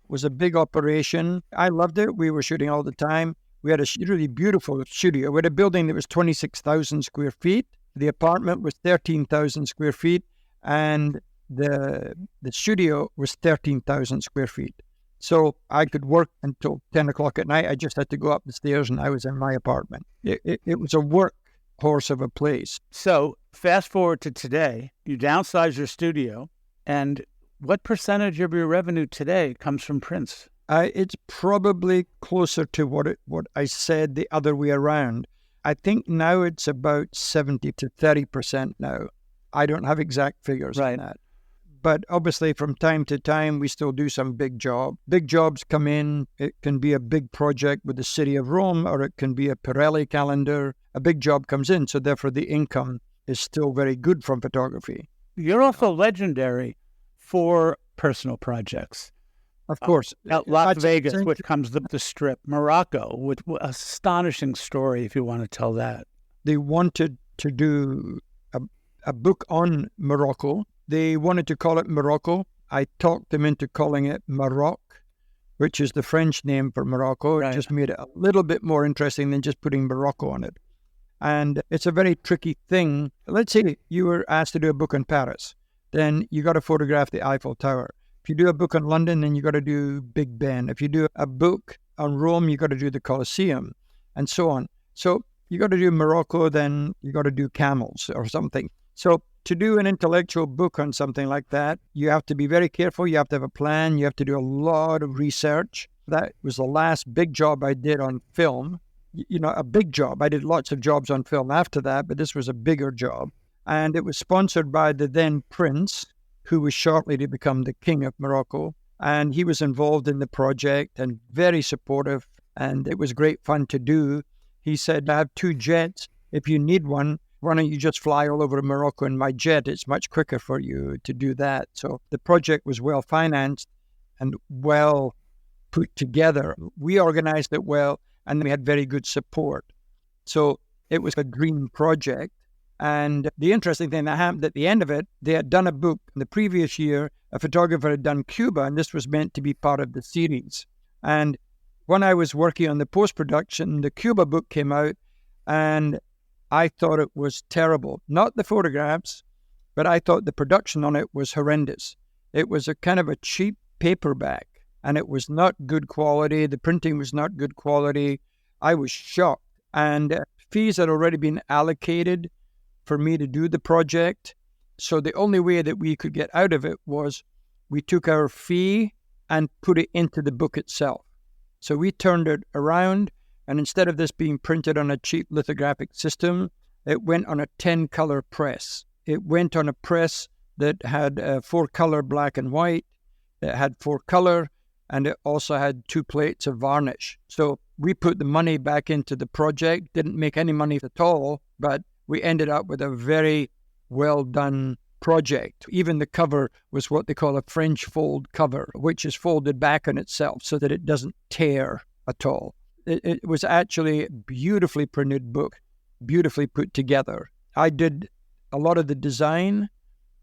was a big operation. I loved it. We were shooting all the time. We had a really beautiful studio. We had a building that was 26,000 square feet. The apartment was 13,000 square feet, and the studio was 13,000 square feet. So I could work until 10 o'clock at night. I just had to go up the stairs and I was in my apartment. It was a workhorse of a place.
So fast forward to today, you downsize your studio, and what percentage of your revenue today comes from prints?
It's probably closer to what I said the other way around. I think now it's about 70 to 30% now. I don't have exact figures on that. But obviously, from time to time, we still do some big job. Big jobs come in. It can be a big project with the city of Rome, or it can be a Pirelli calendar. A big job comes in, so therefore the income is still very good from photography.
You're also legendary for personal projects.
Of course.
Las Vegas, which comes the Strip. Morocco, with astonishing story, if you want to tell that.
They wanted to do a book on Morocco. They wanted to call it Morocco. I talked them into calling it Maroc, which is the French name for Morocco. It just made it a little bit more interesting than just putting Morocco on it. And it's a very tricky thing. Let's say you were asked to do a book in Paris. Then you got to photograph the Eiffel Tower. If you do a book on London, then you got to do Big Ben. If you do a book on Rome, you got to do the Colosseum, and so on. So you got to do Morocco, then you got to do camels or something. So to do an intellectual book on something like that, you have to be very careful. You have to have a plan. You have to do a lot of research. That was the last big job I did on film. You know, a big job. I did lots of jobs on film after that, but this was a bigger job. And it was sponsored by the then prince, who was shortly to become the king of Morocco. And he was involved in the project and very supportive. And it was great fun to do. He said, I have 2 jets. If you need one, why don't you just fly all over Morocco in my jet? It's much quicker for you to do that. So the project was well financed and well put together. We organized it well, and we had very good support. So it was a dream project. And the interesting thing that happened at the end of it, they had done a book in the previous year. A photographer had done Cuba, and this was meant to be part of the series. And when I was working on the post-production, the Cuba book came out, and I thought it was terrible. Not the photographs, but I thought the production on it was horrendous. It was a kind of a cheap paperback, and it was not good quality. The printing was not good quality. I was shocked. And fees had already been allocated for me to do the project. So the only way that we could get out of it was we took our fee and put it into the book itself. So we turned it around, and instead of this being printed on a cheap lithographic system, it went on a 10-color press. It went on a press that had 4-color black and white. It had 4-color, and it also had 2 plates of varnish. So we put the money back into the project, didn't make any money at all, but we ended up with a very well-done project. Even the cover was what they call a French fold cover, which is folded back on itself so that it doesn't tear at all. It was actually a beautifully printed book, beautifully put together. I did a lot of the design,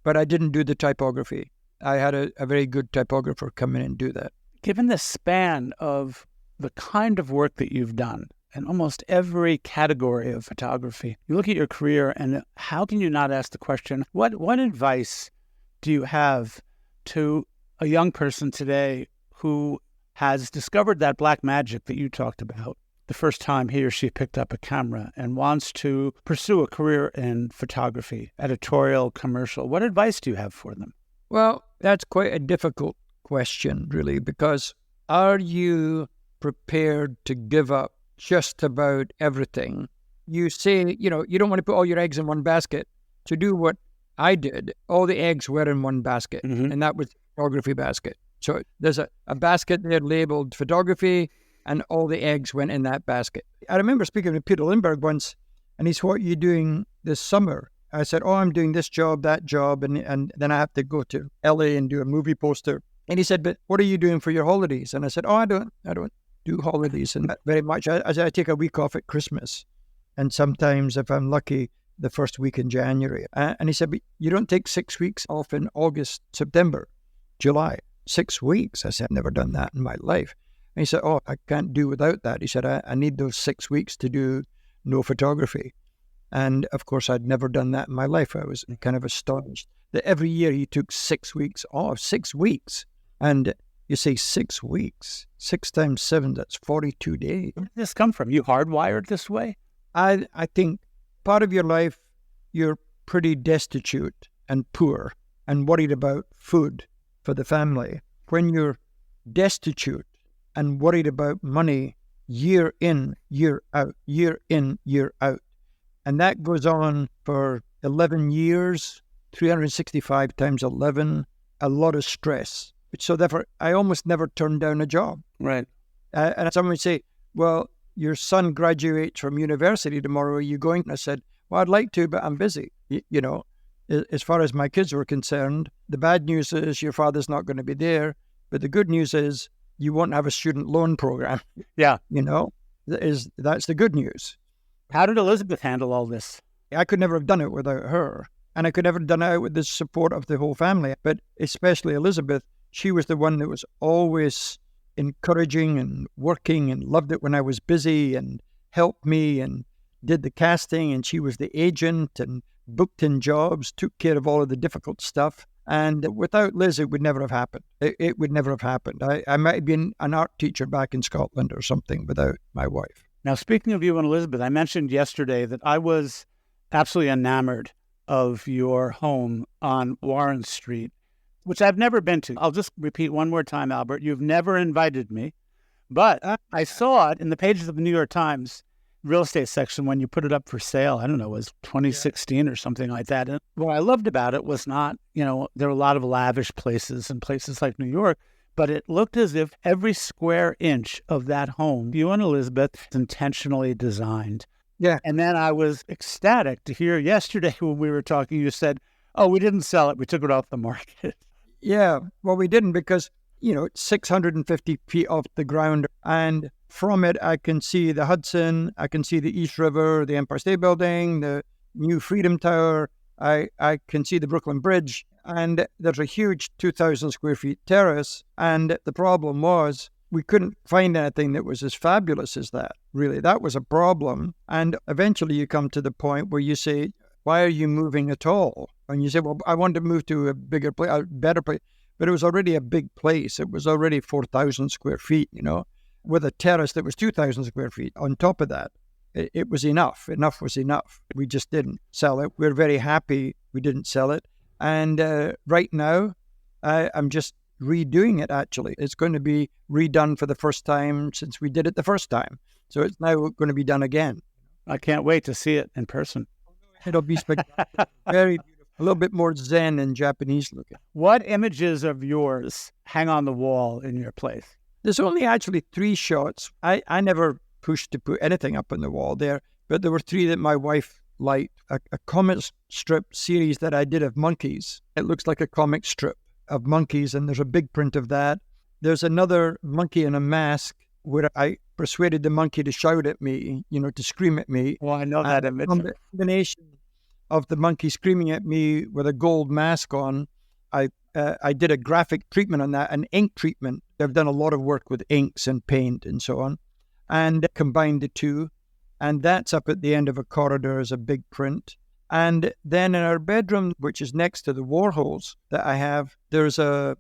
but I didn't do the typography. I had a very good typographer come in and do that.
Given the span of the kind of work that you've done, in almost every category of photography, you look at your career, and how can you not ask the question, what advice do you have to a young person today who has discovered that black magic that you talked about the first time he or she picked up a camera and wants to pursue a career in photography, editorial, commercial? What advice do you have for them?
Well, that's quite a difficult question, really, because are you prepared to give up just about everything? You say, you don't want to put all your eggs in one basket. To do what I did, all the eggs were in one basket, and that was the photography basket. So there's a basket there labeled photography, and all the eggs went in that basket. I remember speaking to Peter Lindbergh once, and he said, what are you doing this summer? I said, I'm doing this job, that job, and then I have to go to LA and do a movie poster. And he said, but what are you doing for your holidays? And I said, I don't do holidays and very much. I take a week off at Christmas, and sometimes, if I'm lucky, the first week in January. And he said, but you don't take 6 weeks off in August, September, July. 6 weeks. I said, I've never done that in my life. And he said, oh, I can't do without that. He said, I need those 6 weeks to do no photography. And of course, I'd never done that in my life. I was kind of astonished that every year he took 6 weeks off, 6 weeks. And you say 6 weeks, 6 times 7, that's 42 days.
Where did this come from? You hardwired this way?
I think part of your life, you're pretty destitute and poor and worried about food for the family. When you're destitute and worried about money year in, year out, year in, year out, and that goes on for 11 years, 365 times 11, a lot of stress. So therefore, I almost never turned down a job.
Right.
And someone would say, well, your son graduates from university tomorrow. Are you going? And I said, well, I'd like to, but I'm busy. You know, as far as my kids were concerned, the bad news is your father's not going to be there. But the good news is you won't have a student loan program.
Yeah.
You know, that's the good news.
How did Elizabeth handle all this?
I could never have done it without her. And I could never have done it with the support of the whole family. But especially Elizabeth, she was the one that was always encouraging and working and loved it when I was busy and helped me and did the casting. And she was the agent and booked in jobs, took care of all of the difficult stuff. And without Liz, it would never have happened. It would never have happened. I might have been an art teacher back in Scotland or something without my wife.
Now, speaking of you and Elizabeth, I mentioned yesterday that I was absolutely enamored of your home on Warren Street, which I've never been to. I'll just repeat one more time, Albert. You've never invited me, but I saw it in the pages of the New York Times real estate section when you put it up for sale. I don't know, it was 2016 or something like that. And what I loved about it was not, you know, there were a lot of lavish places in places like New York, but it looked as if every square inch of that home, you and Elizabeth, intentionally designed.
Yeah.
And then I was ecstatic to hear yesterday when we were talking, you said, oh, we didn't sell it. We took it off the market.
Yeah. Well, we didn't because, you know, it's 650 feet off the ground. And from it, I can see the Hudson. I can see the East River, the Empire State Building, the new Freedom Tower. I can see the Brooklyn Bridge. And there's a huge 2,000 square feet terrace. And the problem was we couldn't find anything that was as fabulous as that, really. That was a problem. And eventually you come to the point where you say, why are you moving at all? And you say, well, I want to move to a bigger place, a better place. But it was already a big place. It was already 4,000 square feet, you know, with a terrace that was 2,000 square feet. On top of that, it was enough. Enough was enough. We just didn't sell it. We're very happy we didn't sell it. And right now, I'm just redoing it, actually. It's going to be redone for the first time since we did it the first time. So it's now going to be done again.
I can't wait to see it in person.
It'll be spectacular. Very beautiful. A little bit more Zen and Japanese looking.
What images of yours hang on the wall in your place?
There's only actually 3 shots. I never pushed to put anything up on the wall there, but there were 3 that my wife liked. A comic strip series that I did of monkeys. It looks like a comic strip of monkeys, and there's a big print of that. There's another monkey in a mask where I persuaded the monkey to shout at me, you know, to scream at me.
Well, I know that image.
The combination of the monkey screaming at me with a gold mask on, I did a graphic treatment on that, an ink treatment. I've done a lot of work with inks and paint and so on, and combined the 2. And that's up at the end of a corridor as a big print. And then in our bedroom, which is next to the Warhols that I have, there's a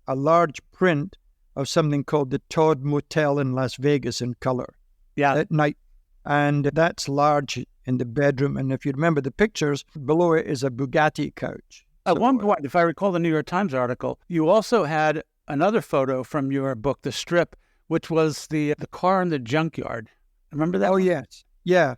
large print of something called the Todd Motel in Las Vegas in color.
Yeah.
At night. And that's large in the bedroom. And if you remember the pictures, below it is a Bugatti couch.
At one point, if I recall the New York Times article, you also had another photo from your book, The Strip, which was the car in the junkyard. Remember that?
Oh, yes. Yeah.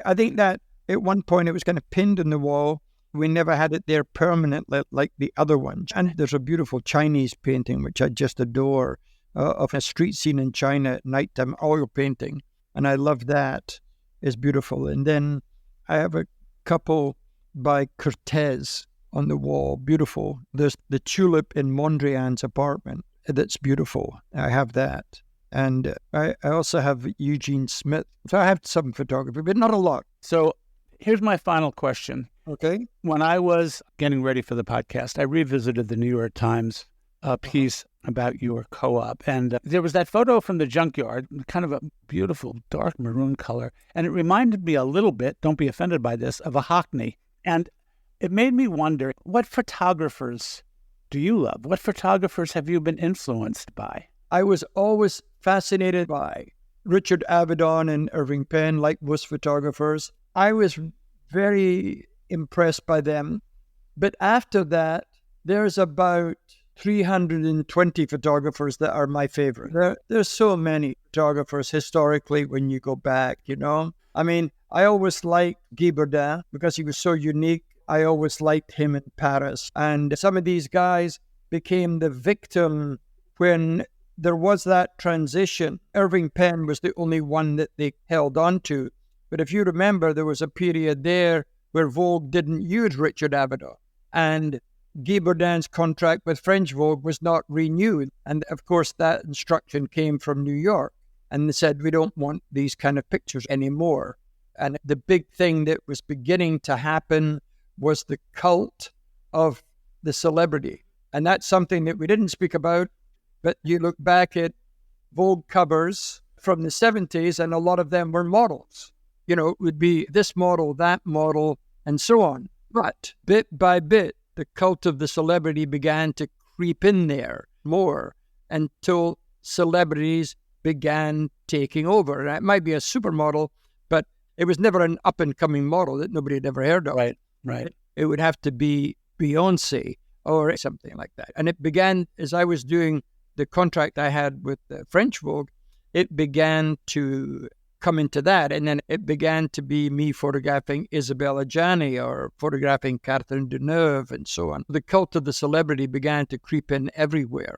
I think that at one point it was kind of pinned in the wall. We never had it there permanently like the other ones. And there's a beautiful Chinese painting, which I just adore, of a street scene in China at nighttime, oil painting. And I love that. It's beautiful. And then I have a couple by Cortez on the wall. Beautiful. There's the tulip in Mondrian's apartment. That's beautiful. I have that. And I also have Eugene Smith. So I have some photography, but not a lot.
So here's my final question.
Okay.
When I was getting ready for the podcast, I revisited the New York Times a piece about your co-op. And there was that photo from the junkyard, kind of a beautiful dark maroon color. And it reminded me a little bit, don't be offended by this, of a Hockney. And it made me wonder, what photographers do you love? What photographers have you been influenced by?
I was always fascinated by Richard Avedon and Irving Penn, like most photographers. I was very impressed by them. But after that, there's about 320 photographers that are my favorite. There's so many photographers historically when you go back, you know. I mean, I always liked Guy Bourdin because he was so unique. I always liked him in Paris. And some of these guys became the victim when there was that transition. Irving Penn was the only one that they held on to. But if you remember, there was a period there where Vogue didn't use Richard Avedon. And Guy Bourdin's contract with French Vogue was not renewed. And of course, that instruction came from New York. And they said, we don't want these kind of pictures anymore. And the big thing that was beginning to happen was the cult of the celebrity. And that's something that we didn't speak about. But you look back at Vogue covers from the 70s, and a lot of them were models. You know, it would be this model, that model, and so on. But bit by bit, the cult of the celebrity began to creep in there more until celebrities began taking over. And it might be a supermodel, but it was never an up-and-coming model that nobody had ever heard of.
Right.
It would have to be Beyonce or something like that. And it began, as I was doing the contract I had with French Vogue, it began to come into that. And then it began to be me photographing Isabella Gianni or photographing Catherine Deneuve and so on. The cult of the celebrity began to creep in everywhere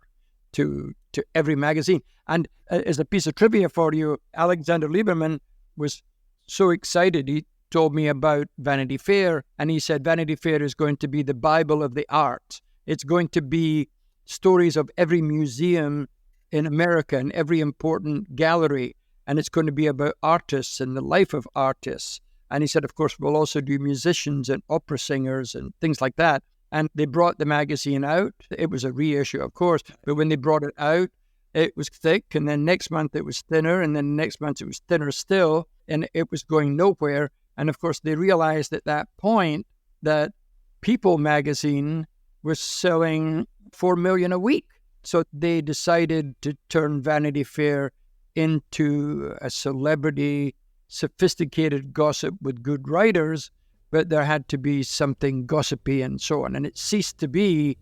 to every magazine. And as a piece of trivia for you, Alexander Lieberman was so excited. He told me about Vanity Fair, and he said Vanity Fair is going to be the Bible of the arts. It's going to be stories of every museum in America and every important gallery. And it's going to be about artists and the life of artists. And he said, of course, we'll also do musicians and opera singers and things like that. And they brought the magazine out. It was a reissue, of course. But when they brought it out, it was thick. And then next month it was thinner. And then next month it was thinner still. And it was going nowhere. And of course, they realized at that point that People magazine was selling 4 million a week. So they decided to turn Vanity Fair into a celebrity, sophisticated gossip with good writers, but there had to be something gossipy and so on. And it ceased to be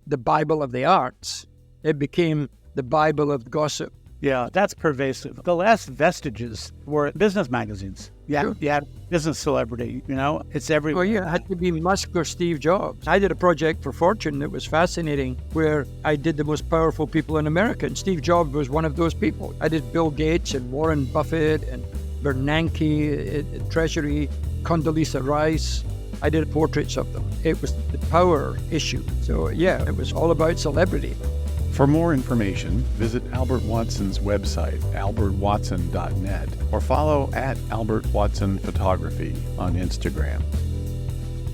the Bible of the arts. It became the Bible of gossip.
Yeah, that's pervasive. The last vestiges were business magazines. Yeah,
Sure.
You had business celebrity, you know, it's everywhere.
Well, yeah, it had to be Musk or Steve Jobs. I did a project for Fortune that was fascinating where I did the most powerful people in America, and Steve Jobs was one of those people. I did Bill Gates and Warren Buffett and Bernanke at Treasury, Condoleezza Rice. I did portraits of them. It was the power issue. So, yeah, it was all about celebrity.
For more information, visit Albert Watson's website, albertwatson.net, or follow @AlbertWatsonPhotography on Instagram.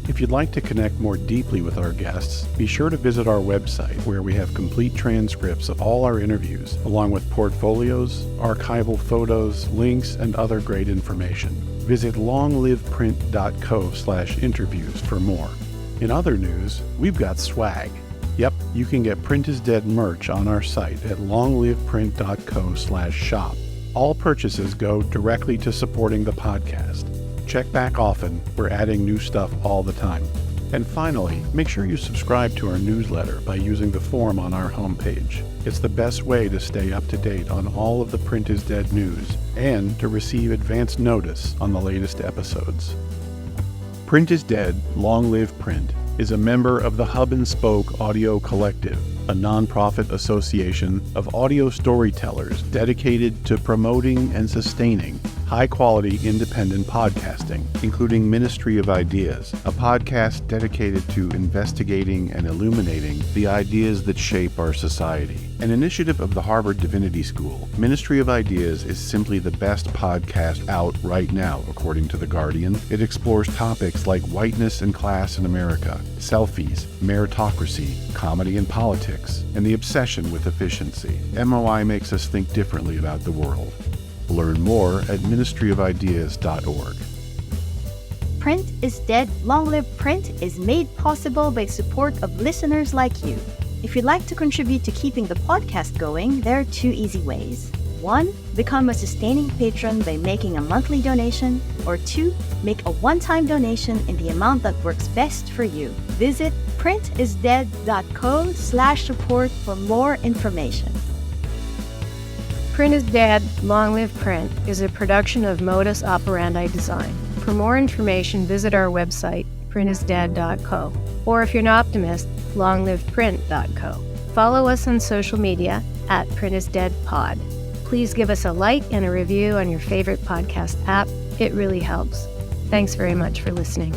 If you'd like to connect more deeply with our guests, be sure to visit our website where we have complete transcripts of all our interviews, along with portfolios, archival photos, links, and other great information. Visit longliveprint.co/interviews for more. In other news, we've got swag. Yep, you can get Print is Dead merch on our site at longliveprint.co/shop. All purchases go directly to supporting the podcast. Check back often. We're adding new stuff all the time. And finally, make sure you subscribe to our newsletter by using the form on our homepage. It's the best way to stay up to date on all of the Print is Dead news and to receive advance notice on the latest episodes. Print is Dead, Long Live Print is a member of the Hub and Spoke Audio Collective, a nonprofit association of audio storytellers dedicated to promoting and sustaining high-quality independent podcasting, including Ministry of Ideas, a podcast dedicated to investigating and illuminating the ideas that shape our society. An initiative of the Harvard Divinity School, Ministry of Ideas is simply the best podcast out right now, according to The Guardian. It explores topics like whiteness and class in America, selfies, meritocracy, comedy and politics, and the obsession with efficiency. MOI makes us think differently about the world. Learn more at ministryofideas.org.
Print is Dead, Long Live Print is made possible by support of listeners like you. If you'd like to contribute to keeping the podcast going, there are 2 easy ways. 1, become a sustaining patron by making a monthly donation, or 2, make a one-time donation in the amount that works best for you. Visit printisdead.co/support for more information.
Print is Dead, Long Live Print is a production of Modus Operandi Design. For more information, visit our website, printisdead.co, or if you're an optimist, longliveprint.co. Follow us on social media at printisdeadpod. Please give us a like and a review on your favorite podcast app. It really helps. Thanks very much for listening.